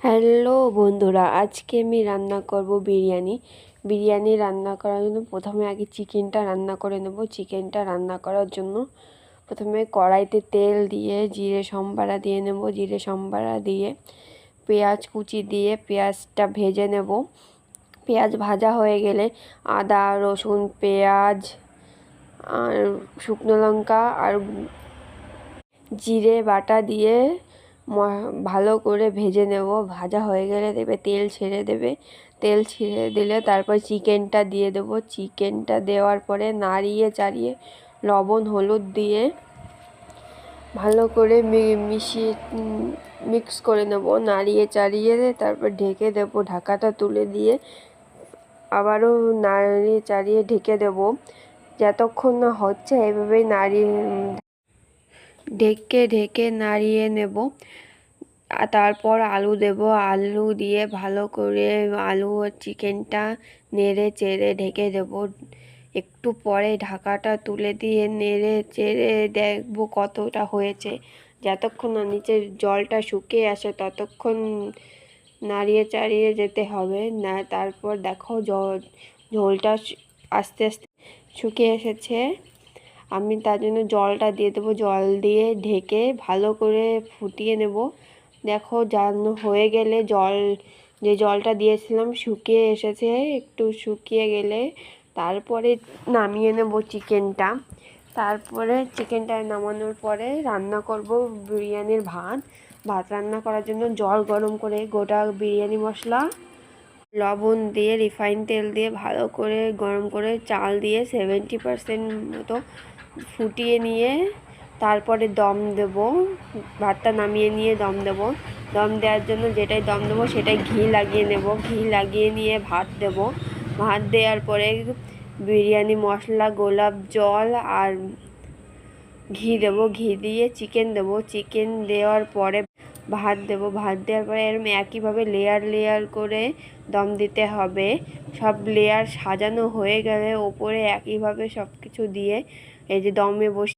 Hello বন্ধুরা, আজকে আমি রান্না করব বিরিয়ানি রান্না করার জন্য প্রথমে আগে চিকেনটা রান্না করে নেব। চিকেনটা রান্না করার জন্য প্রথমে কড়াইতে তেল দিয়ে জিরে সম্বারা দিয়ে নেব। জিরে সম্বারা দিয়ে পেঁয়াজ কুচি দিয়ে পেঁয়াজটা ভেজে নেব। পেঁয়াজ ভাজা হয়ে গেলে আদা রসুন পেঁয়াজ আর শুকনো লঙ্কা আর জিরে বাটা দিয়ে ভালো করে ভেজে নেব। ভাজা হয়ে গেলে তেল ছেড়ে দেবে। তেল ছেড়ে দিলে তারপর চিকেনটা দিয়ে দেব। চিকেনটা দেওয়ার পরে নাড়িয়ে চাড়িয়ে লবণ হলুদ দিয়ে ভালো করে মিক্স করে নেব। নাড়িয়ে চাড়িয়ে তারপর ঢেকে দেব। ঢাকাটা তুলে দিয়ে আবারও নাড়িয়ে চাড়িয়ে ঢেকে দেব। যতক্ষণ না হচ্ছে এভাবেই ঢেকে নাড়িয়ে নেব। তারপর আলু দেব। আলু দিয়ে ভালো করে আলু আর চিকেনটা নেড়ে চেড়ে ঢেকে দেব। একটু পরে ঢাকাটা তুলে দিয়ে নেড়ে চেড়ে দেখব কতটা হয়েছে। যতক্ষণ না নিচের জলটা শুকিয়ে আসে ততক্ষণ নাড়িয়ে চাড়িয়ে যেতে হবে না। তারপর দেখো ঝোলটা আস্তে আস্তে শুকিয়ে এসেছে। আমি তার জন্য জলটা দিয়ে দেবো। জল দিয়ে ঢেকে ভালো করে ফুটিয়ে নেব। দেখো জানো হয়ে গেলে যে জলটা দিয়েছিলাম শুকিয়ে এসেছে। একটু শুকিয়ে গেলে তারপরে নামিয়ে নেব চিকেনটা। তারপরে চিকেনটা নামানোর পরে রান্না করব বিরিয়ানির ভাত রান্না করার জন্য জল গরম করে গোটা বিরিয়ানি মশলা লবণ দিয়ে রিফাইন তেল দিয়ে ভালো করে গরম করে চাল দিয়ে 70% মতো ফুটিয়ে নিয়ে তারপরে দম দেব। ভাতটা নামিয়ে নিয়ে দম দেব। দম দেওয়ার জন্য যেটাই দম দেবো সেটাই ঘি লাগিয়ে নেব। ঘি লাগিয়ে নিয়ে ভাত দেব। ভাত দেওয়ার পরে বিরিয়ানি মশলা গোলাপ জল আর ঘি দেব। ঘি দিয়ে চিকেন দেব। চিকেন দেওয়ার পরে ভাত দেব। ভাত দেওয়ার পরে এরকম একইভাবে লেয়ার করে দম দিতে হবে। সব লেয়ার সাজানো হয়ে গেলে ওপরে একইভাবে সব কিছু দিয়ে এই যে দমে বসে